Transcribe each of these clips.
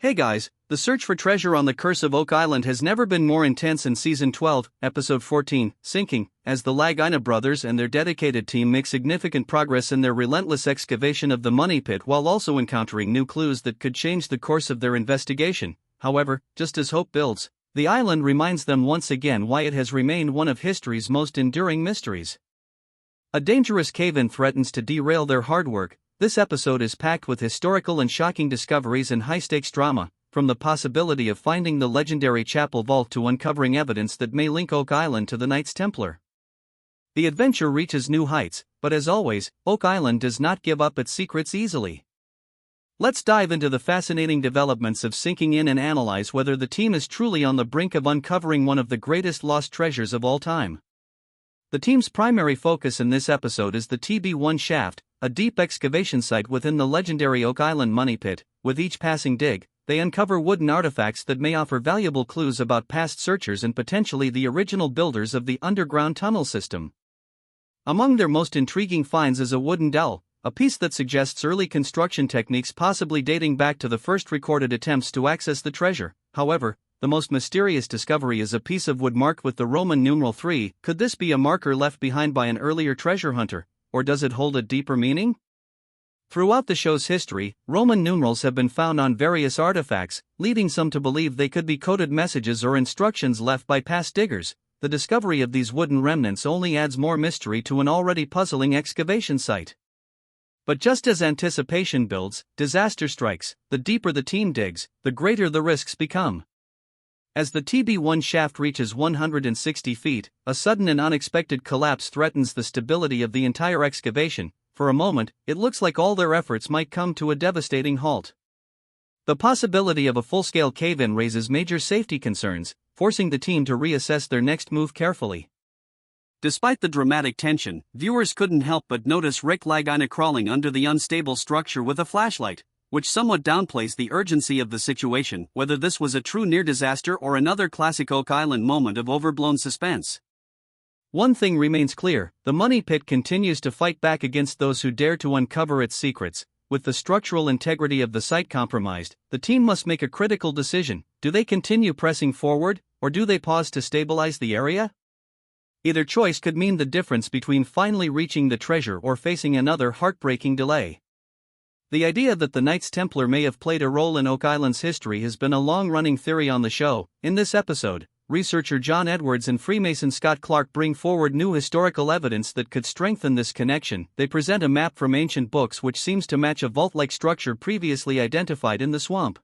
Hey guys, the search for treasure on the Curse of Oak Island has never been more intense in Season 12, Episode 14, Sinking, as the Lagina brothers and their dedicated team make significant progress in their relentless excavation of the money pit while also encountering new clues that could change the course of their investigation. However, just as hope builds, the island reminds them once again why it has remained one of history's most enduring mysteries. A dangerous cave-in threatens to derail their hard work. This episode is packed with historical and shocking discoveries and high-stakes drama, from the possibility of finding the legendary chapel vault to uncovering evidence that may link Oak Island to the Knights Templar. The adventure reaches new heights, but as always, Oak Island does not give up its secrets easily. Let's dive into the fascinating developments of Sinking In and analyze whether the team is truly on the brink of uncovering one of the greatest lost treasures of all time. The team's primary focus in this episode is the TB1 shaft, a deep excavation site within the legendary Oak Island money pit. With each passing dig, they uncover wooden artifacts that may offer valuable clues about past searchers and potentially the original builders of the underground tunnel system. Among their most intriguing finds is a wooden dowel, a piece that suggests early construction techniques possibly dating back to the first recorded attempts to access the treasure. However, the most mysterious discovery is a piece of wood marked with the Roman numeral 3. Could this be a marker left behind by an earlier treasure hunter, or does it hold a deeper meaning? Throughout the show's history, Roman numerals have been found on various artifacts, leading some to believe they could be coded messages or instructions left by past diggers. The discovery of these wooden remnants only adds more mystery to an already puzzling excavation site. But just as anticipation builds, disaster strikes. The deeper the team digs, the greater the risks become. As the TB1 shaft reaches 160 feet, a sudden and unexpected collapse threatens the stability of the entire excavation. For a moment, it looks like all their efforts might come to a devastating halt. The possibility of a full-scale cave-in raises major safety concerns, forcing the team to reassess their next move carefully. Despite the dramatic tension, viewers couldn't help but notice Rick Lagina crawling under the unstable structure with a flashlight, which somewhat downplays the urgency of the situation, whether this was a true near-disaster or another classic Oak Island moment of overblown suspense. One thing remains clear: the money pit continues to fight back against those who dare to uncover its secrets. With the structural integrity of the site compromised, the team must make a critical decision. Do they continue pressing forward, or do they pause to stabilize the area? Either choice could mean the difference between finally reaching the treasure or facing another heartbreaking delay. The idea that the Knights Templar may have played a role in Oak Island's history has been a long-running theory on the show. In this episode, researcher John Edwards and Freemason Scott Clark bring forward new historical evidence that could strengthen this connection. They present a map from ancient books which seems to match a vault-like structure previously identified in the swamp.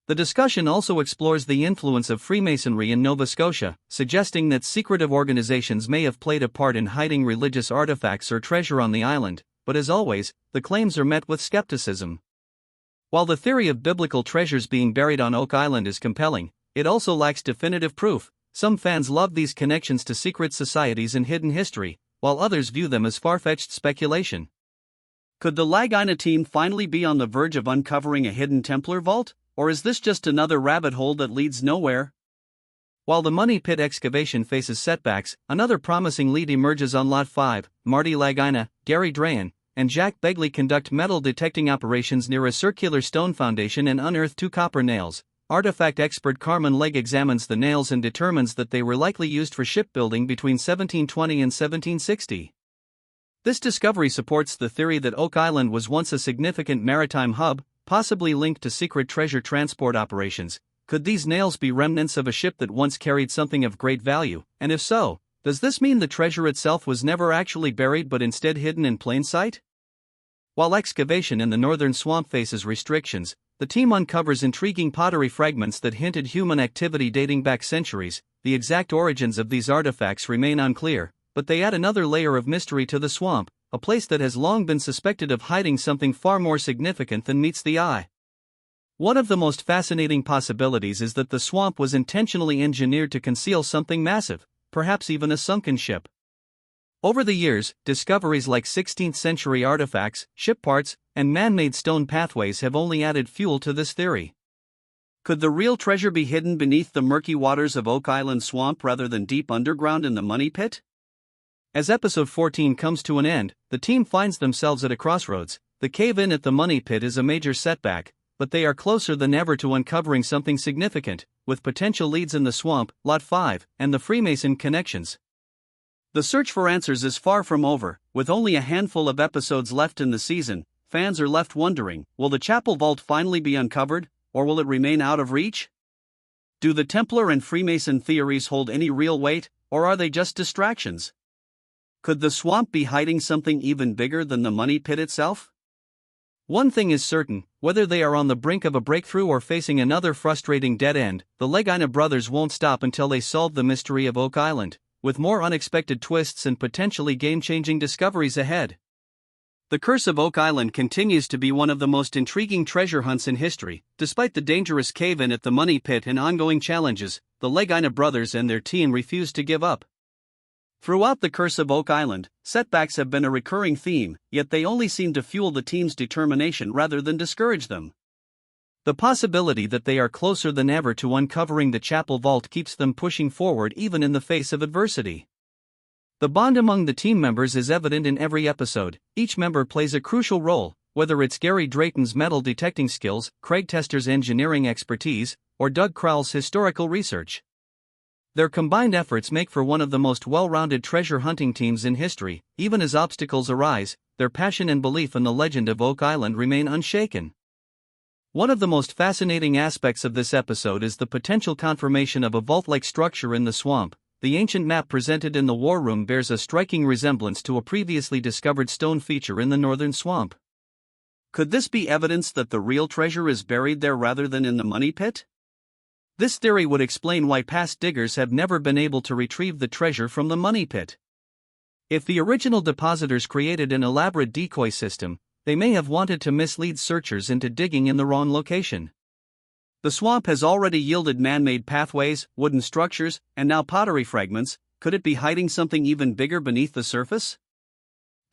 The discussion also explores the influence of Freemasonry in Nova Scotia, suggesting that secretive organizations may have played a part in hiding religious artifacts or treasure on the island. But as always, the claims are met with skepticism. While the theory of biblical treasures being buried on Oak Island is compelling, it also lacks definitive proof. Some fans love these connections to secret societies and hidden history, while others view them as far-fetched speculation. Could the Lagina team finally be on the verge of uncovering a hidden Templar vault, or is this just another rabbit hole that leads nowhere? While the money pit excavation faces setbacks, another promising lead emerges on Lot 5. Marty Lagina, Gary Drahan, and Jack Begley conduct metal detecting operations near a circular stone foundation and unearth 2 copper nails. Artifact expert Carmen Legg examines the nails and determines that they were likely used for shipbuilding between 1720 and 1760. This discovery supports the theory that Oak Island was once a significant maritime hub, possibly linked to secret treasure transport operations. Could these nails be remnants of a ship that once carried something of great value? And if so, does this mean the treasure itself was never actually buried but instead hidden in plain sight? While excavation in the northern swamp faces restrictions, the team uncovers intriguing pottery fragments that hinted human activity dating back centuries. The exact origins of these artifacts remain unclear, but they add another layer of mystery to the swamp, a place that has long been suspected of hiding something far more significant than meets the eye. One of the most fascinating possibilities is that the swamp was intentionally engineered to conceal something massive, perhaps even a sunken ship. Over the years, discoveries like 16th-century artifacts, ship parts, and man-made stone pathways have only added fuel to this theory. Could the real treasure be hidden beneath the murky waters of Oak Island swamp rather than deep underground in the money pit? As episode 14 comes to an end, the team finds themselves at a crossroads. The cave-in at the money pit is a major setback. but they are closer than ever to uncovering something significant, with potential leads in the swamp, Lot 5, and the Freemason connections. The search for answers is far from over. With only a handful of episodes left in the season, fans are left wondering, will the chapel vault finally be uncovered, or will it remain out of reach? Do the Templar and Freemason theories hold any real weight, or are they just distractions? Could the swamp be hiding something even bigger than the money pit itself? One thing is certain, whether they are on the brink of a breakthrough or facing another frustrating dead end, the Lagina brothers won't stop until they solve the mystery of Oak Island, with more unexpected twists and potentially game-changing discoveries ahead. The Curse of Oak Island continues to be one of the most intriguing treasure hunts in history. Despite the dangerous cave-in at the money pit and ongoing challenges, the Lagina brothers and their team refuse to give up. Throughout the Curse of Oak Island, setbacks have been a recurring theme, yet they only seem to fuel the team's determination rather than discourage them. The possibility that they are closer than ever to uncovering the chapel vault keeps them pushing forward even in the face of adversity. The bond among the team members is evident in every episode. Each member plays a crucial role, whether it's Gary Drayton's metal detecting skills, Craig Tester's engineering expertise, or Doug Crowell's historical research. Their combined efforts make for one of the most well-rounded treasure hunting teams in history. Even as obstacles arise, their passion and belief in the legend of Oak Island remain unshaken. One of the most fascinating aspects of this episode is the potential confirmation of a vault-like structure in the swamp. The ancient map presented in the war room bears a striking resemblance to a previously discovered stone feature in the northern swamp. Could this be evidence that the real treasure is buried there rather than in the money pit? This theory would explain why past diggers have never been able to retrieve the treasure from the money pit. If the original depositors created an elaborate decoy system, they may have wanted to mislead searchers into digging in the wrong location. The swamp has already yielded man-made pathways, wooden structures, and now pottery fragments. Could it be hiding something even bigger beneath the surface?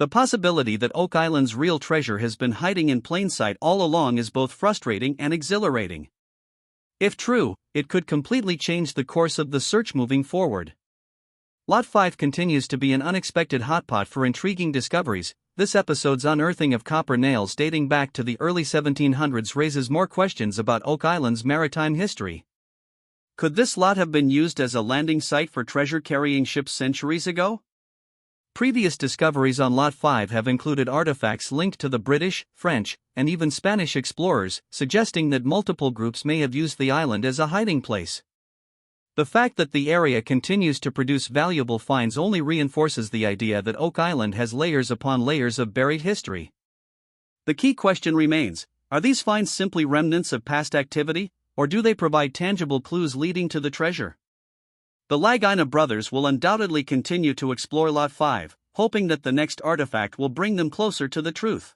The possibility that Oak Island's real treasure has been hiding in plain sight all along is both frustrating and exhilarating. If true, it could completely change the course of the search moving forward. Lot 5 continues to be an unexpected hotpot for intriguing discoveries. This episode's unearthing of copper nails dating back to the early 1700s raises more questions about Oak Island's maritime history. Could this lot have been used as a landing site for treasure-carrying ships centuries ago? Previous discoveries on Lot 5 have included artifacts linked to the British, French, and even Spanish explorers, suggesting that multiple groups may have used the island as a hiding place. The fact that the area continues to produce valuable finds only reinforces the idea that Oak Island has layers upon layers of buried history. The key question remains, are these finds simply remnants of past activity, or do they provide tangible clues leading to the treasure? The Lagina brothers will undoubtedly continue to explore Lot 5, hoping that the next artifact will bring them closer to the truth.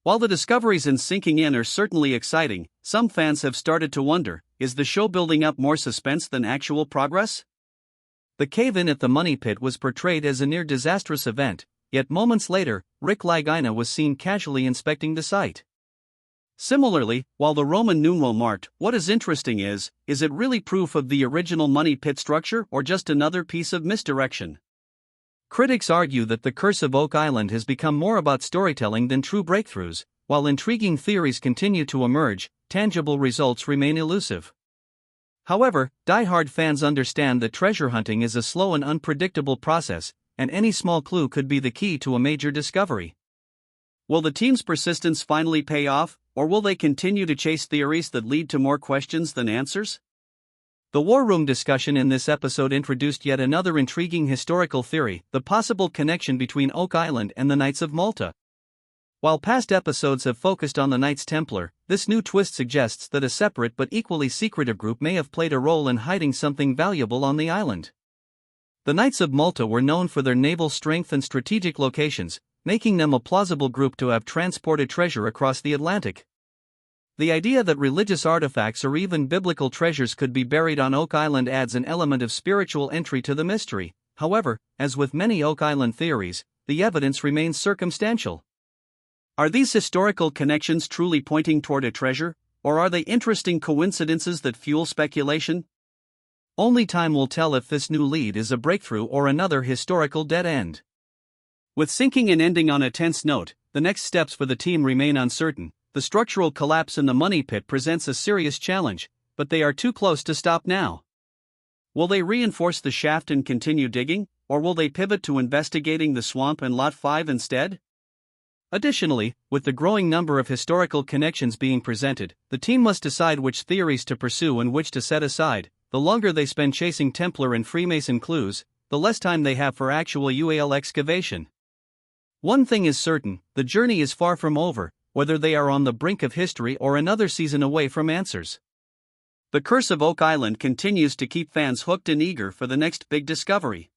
While the discoveries in sinking in are certainly exciting, some fans have started to wonder, is the show building up more suspense than actual progress? The cave-in at the money pit was portrayed as a near-disastrous event, yet moments later, Rick Lagina was seen casually inspecting the site. Similarly, while the Roman numeral marked, what is interesting is it really proof of the original money pit structure or just another piece of misdirection? Critics argue that the Curse of Oak Island has become more about storytelling than true breakthroughs. While intriguing theories continue to emerge, tangible results remain elusive. However, die-hard fans understand that treasure hunting is a slow and unpredictable process, and any small clue could be the key to a major discovery. Will the team's persistence finally pay off, or will they continue to chase theories that lead to more questions than answers? The War Room discussion in this episode introduced yet another intriguing historical theory, the possible connection between Oak Island and the Knights of Malta. While past episodes have focused on the Knights Templar, this new twist suggests that a separate but equally secretive group may have played a role in hiding something valuable on the island. The Knights of Malta were known for their naval strength and strategic locations, making them a plausible group to have transported treasure across the Atlantic. The idea that religious artifacts or even biblical treasures could be buried on Oak Island adds an element of spiritual entry to the mystery. However, as with many Oak Island theories, the evidence remains circumstantial. Are these historical connections truly pointing toward a treasure, or are they interesting coincidences that fuel speculation? Only time will tell if this new lead is a breakthrough or another historical dead end. With sinking and ending on a tense note, the next steps for the team remain uncertain. the structural collapse in the money pit presents a serious challenge, but they are too close to stop now. Will they reinforce the shaft and continue digging, or will they pivot to investigating the swamp and Lot 5 instead? Additionally, with the growing number of historical connections being presented, the team must decide which theories to pursue and which to set aside. The longer they spend chasing Templar and Freemason clues, the less time they have for actual UAL excavation. One thing is certain, the journey is far from over, whether they are on the brink of history or another season away from answers. The Curse of Oak Island continues to keep fans hooked and eager for the next big discovery.